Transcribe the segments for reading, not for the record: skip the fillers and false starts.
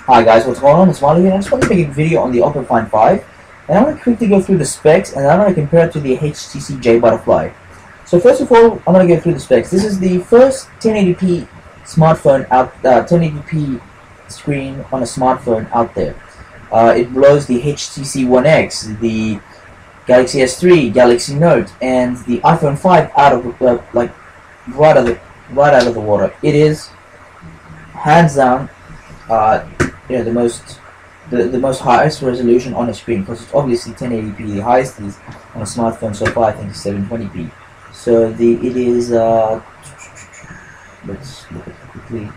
Hi guys, what's going on? It's Marley here. I just want to make a video on the Oppo Find 5, and I want to quickly go through the specs, and I want to compare it to the HTC J Butterfly. So first of all, I'm going to go through the specs. This is the first 1080p smartphone out, 1080p screen on a smartphone out there. It blows the HTC One X, the Galaxy S3, Galaxy Note, and the iPhone 5 out of right out of the water. It is hands down. The most highest resolution on a screen, because it's obviously 1080p. The highest is on a smartphone so far, I think, is 720p. So it is. Let's look at it quickly.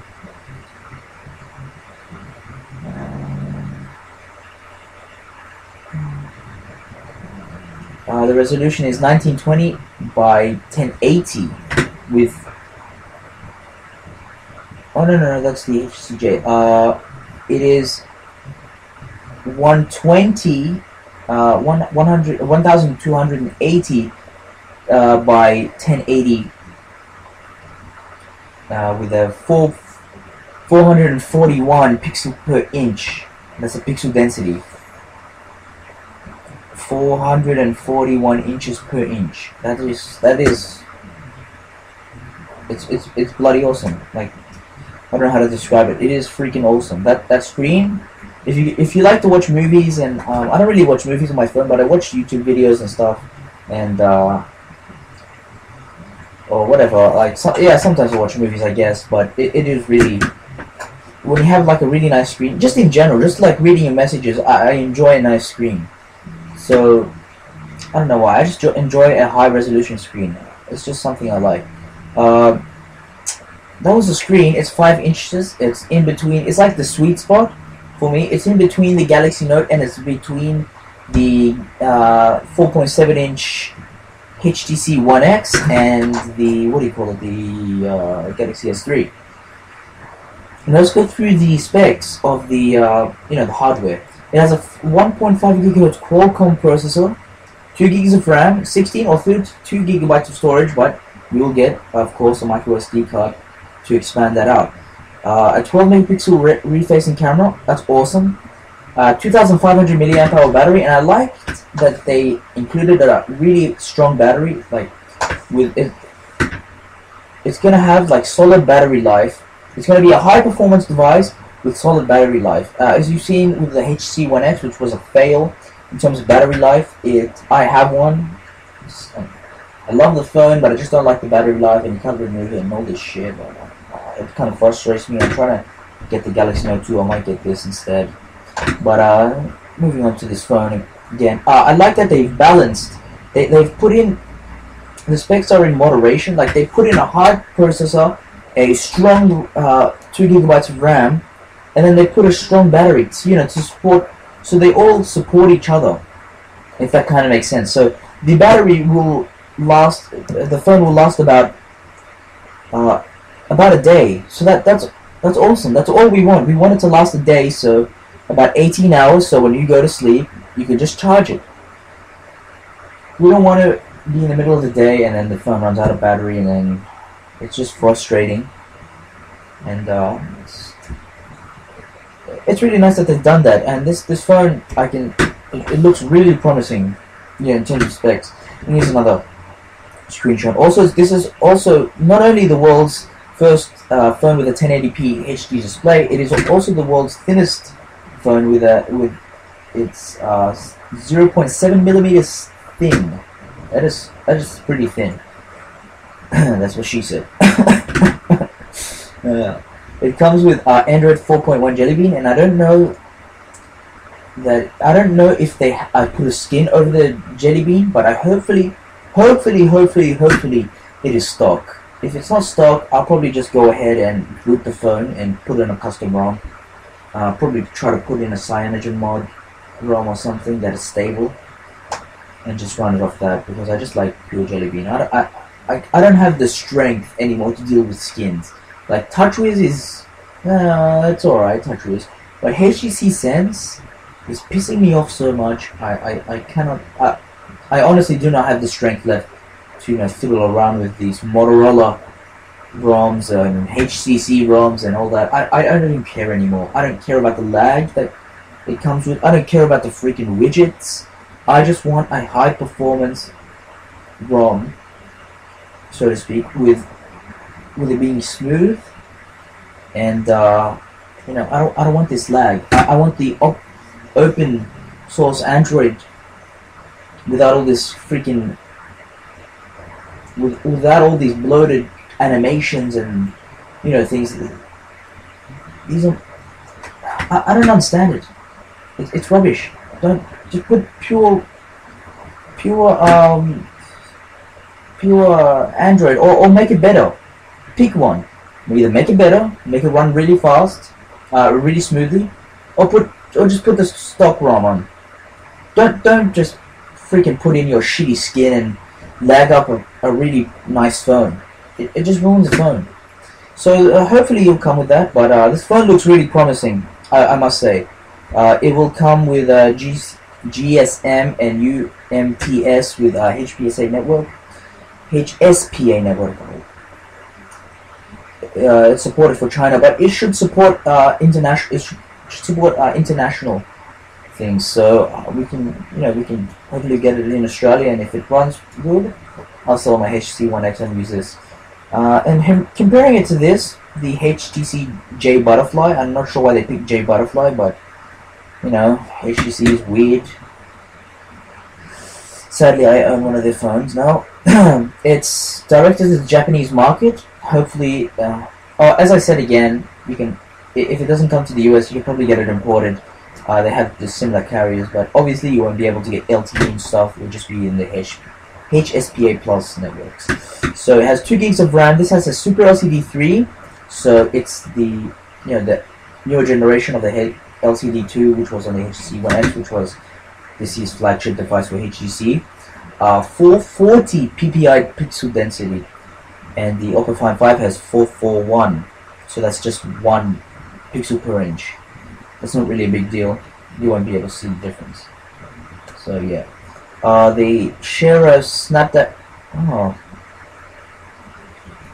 The resolution is 1920 by 1080 with. Oh no, that's the HCJ. It is 1280 by 1080 with a 441 pixel per inch. That's a pixel density. 441 inches per inch. It's bloody awesome. Like, I don't know how to describe it. It is freaking awesome. That screen. If you like to watch movies, and I don't really watch movies on my phone, but I watch YouTube videos and stuff, and or whatever. Like, sometimes I watch movies, I guess. But it is really, when you have like a really nice screen, just in general, just like reading your messages, I enjoy a nice screen. So I don't know why. I just enjoy a high resolution screen. It's just something I like. That was the screen. It's 5 inches. It's in between. It's like the sweet spot for me. It's in between the Galaxy Note, and it's between the 4.7 inch HTC One X and the the Galaxy S3. And let's go through the specs of the the hardware. It has a 1.5 GHz Qualcomm processor, 2 gigs of RAM, 16 or 32 gigabytes of storage, but you will get, of course, a micro SD card to expand that out. A 12 megapixel refacing camera, that's awesome. 2500 milliamp hour battery, and I liked that they included a really strong battery. Like, with it, it's gonna have like solid battery life. It's gonna be a high performance device with solid battery life. As you've seen with the HTC One X, which was a fail in terms of battery life, I have one. I love the phone, but I just don't like the battery life, and you can't remove it and all this shit. It kind of frustrates me. I'm trying to get the Galaxy Note 2. I might get this instead. But moving on to this phone again, I like that they've balanced. They've put in, the specs are in moderation. Like, they put in a high processor, a strong 2 gigabytes of RAM, and then they put a strong battery to support. So they all support each other, if that kind of makes sense. So the battery will last. The phone will last about a day. So that's awesome. That's all we want. We want it to last a day. So about 18 hours. So when you go to sleep, you can just charge it. We don't want to be in the middle of the day and then the phone runs out of battery, and then it's just frustrating. And it's really nice that they've done that. And this phone, it looks really promising, in terms of specs. And here's another screenshot. Also, this is also not only the world's first phone with a 1080p HD display, it is also the world's thinnest phone with its 0.7 millimeters thin. That is pretty thin. That's what she said. It comes with Android 4.1 Jelly Bean, and I don't know if they put a skin over the Jelly Bean, but hopefully it is stock. If it's not stock, I'll probably just go ahead and boot the phone and put in a custom ROM. Probably try to put in a Cyanogen mod ROM or something that is stable, and just run it off that, because I just like pure Jelly Bean. I don't have the strength anymore to deal with skins. Like, TouchWiz is, it's alright, TouchWiz, but HTC Sense is pissing me off so much. I cannot. I honestly do not have the strength left to fiddle around with these Motorola ROMs and HTC ROMs and all that. I don't even care anymore. I don't care about the lag that it comes with. I don't care about the freaking widgets. I just want a high performance ROM, so to speak, with it being smooth, and you know, I don't want this lag. I want the open source Android without all this freaking without all these bloated animations and, you know, things. These are I don't understand it. It's rubbish. Don't just put pure Android, or make it better. Pick one. Either make it better, make it run really fast, really smoothly, or just put the stock ROM on. Don't just freaking put in your shitty skin and lag up a really nice phone. It just ruins the phone. So hopefully you'll come with that. But this phone looks really promising. I must say. It will come with GSM and UMTS with HPSA network, HSPA network. It's supported for China, but it should support international. It should support international things. So we can hopefully get it in Australia, and if it runs good, I'll sell my HTC One X and use this. And comparing it to this, the HTC J Butterfly. I'm not sure why they picked J Butterfly, but you know, HTC is weird. Sadly, I own one of their phones now. It's directed to the Japanese market. Hopefully, as I said again, you can. If it doesn't come to the US, you can probably get it imported. They have the similar carriers, but obviously you won't be able to get LTE and stuff. It will just be in the HSPA Plus networks. So it has 2 gigs of RAM. This has a Super LCD 3, so it's the newer generation of the LCD 2, which was on the HTC One X, which was this year's flagship device for HTC. 440 ppi pixel density, and the Oppo Find 5 has 441, so that's just 1 pixel per inch. That's not really a big deal. You won't be able to see the difference. So yeah, they share a Snapdragon. Oh,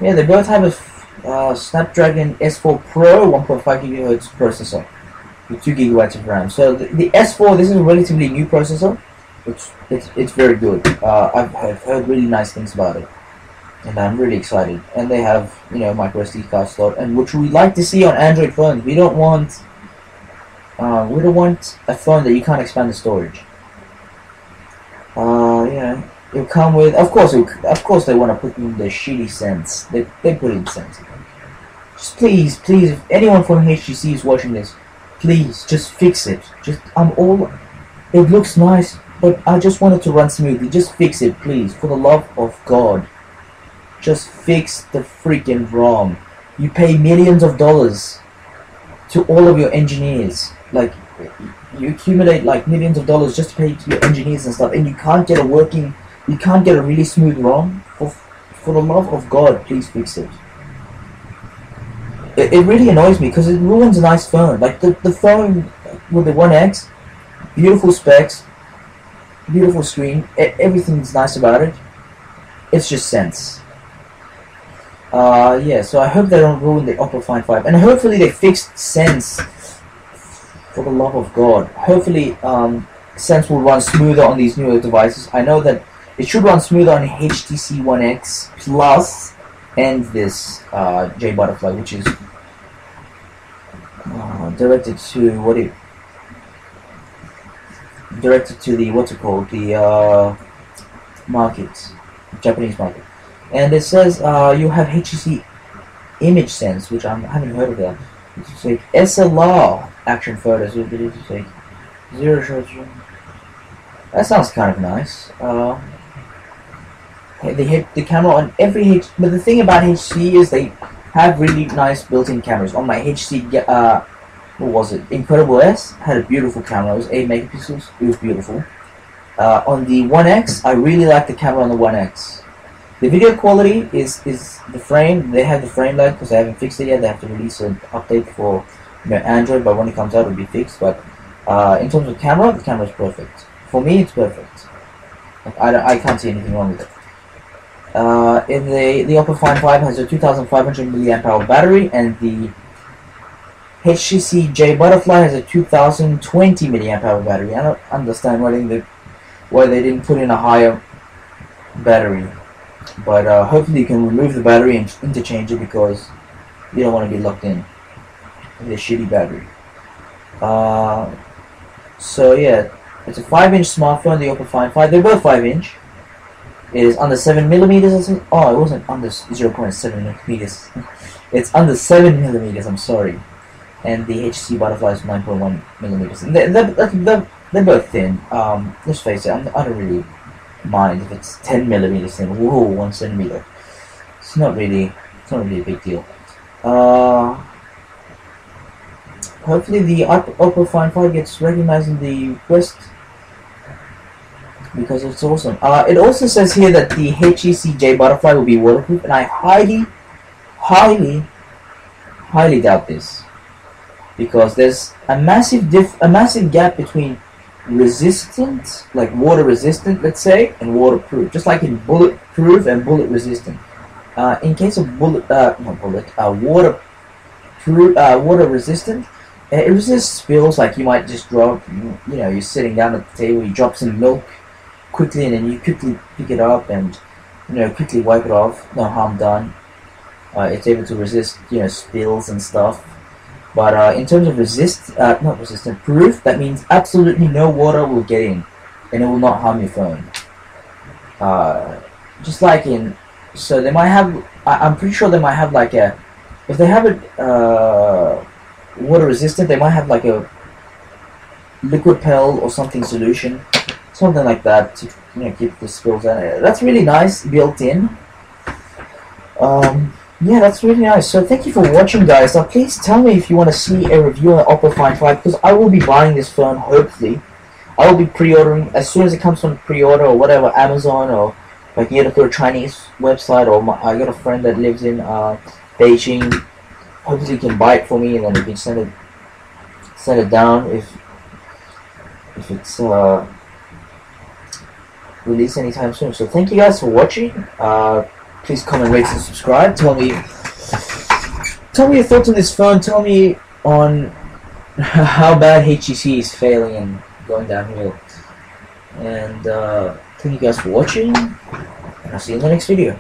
yeah, they both have a Snapdragon S4 Pro 1.5 GHz processor with 2 GB of RAM. So the S4, this is a relatively new processor. It's very good. I've heard really nice things about it, and I'm really excited. And they have, you know, micro SD card slot, and which we like to see on Android phones. We don't want a phone that you can't expand the storage. You know, it'll come with, of course they want to put in the shitty sense. They put in sense. Just please, if anyone from HTC is watching this, please just fix it. It looks nice, but I just want it to run smoothly. Just fix it, please, for the love of God. Just fix the freaking ROM. You pay millions of dollars to all of your engineers. Like, you accumulate like millions of dollars just to pay to your engineers and stuff, and you can't get a really smooth ROM. For the love of God, please fix it. It really annoys me because it ruins a nice phone. Like the phone with the One X, beautiful specs, beautiful screen, everything's nice about it. It's just sense. Yeah, so I hope they don't ruin the Oppo Find 5, and hopefully they fixed Sense. For the love of God, hopefully Sense will run smoother on these newer devices. I know that it should run smoother on HTC One X Plus and this J Butterfly, which is directed to the market, Japanese market. And it says you have HTC Image Sense, which I haven't heard of that. It's like SLR action photos. It is like 0 shots. That sounds kind of nice. They hit the camera on every but the thing about HTC is they have really nice built-in cameras. On my HTC, what was it? Incredible S had a beautiful camera. It was 8 megapixels. It was beautiful. On the One X, I really like the camera on the One X. The video quality is the frame. They have the frame lag because they haven't fixed it yet. They have to release an update for Android, but when it comes out, it'll be fixed. But in terms of camera, the camera is perfect. For me, it's perfect. Like, I can't see anything wrong with it. In the Oppo Find 5 has a 2,500 milliamp hour battery, and the HTC J Butterfly has a 2,020 milliamp hour battery. I don't understand why they didn't put in a higher battery, but hopefully you can remove the battery and interchange it, because you don't want to be locked in with a shitty battery. So yeah, it's a 5-inch smartphone, the Oppo Find 5. They're both 5-inch. It is under 7 millimeters. Oh, it wasn't under 0.7 millimeters. It's under 7 millimeters. I'm sorry. And the HTC Butterfly is 9.1 millimeters. And they're both thin. Let's face it. I don't really mind if it's 10 millimeters thin. Whoa, 1 centimeter. It's not really a big deal. Hopefully the Oppo Find 5 gets recognized in the West, because it's awesome. It also says here that the HTC J Butterfly will be waterproof, and I highly doubt this, because there's a massive gap between resistant, like water resistant, let's say, and waterproof, just like in bulletproof and bullet resistant. In case of water resistant, it resists spills. Like you might just drop, you're sitting down at the table, you drop some milk quickly, and then you quickly pick it up and quickly wipe it off. No harm done. It's able to resist spills and stuff. But in terms of proof, that means absolutely no water will get in, and it will not harm your phone. Just like so they might have. I'm pretty sure they might have like if they have it water resistant, they might have like a liquid pill or something solution. Something like that to keep the spills out. That's really nice, built in. Yeah, that's really nice. So thank you for watching, guys. Now please tell me if you want to see a review on the Oppo Find 5, because I will be buying this phone. Hopefully, I will be pre-ordering as soon as it comes from pre-order or whatever, Amazon, or I can get it through a Chinese website, or I got a friend that lives in Beijing. Hopefully, he can buy it for me, and then he can send it down if it's released anytime soon. So thank you guys for watching. Please comment, rate, and subscribe. Tell me your thoughts on this phone. Tell me on how bad HTC is failing and going downhill. And thank you guys for watching, and I'll see you in the next video.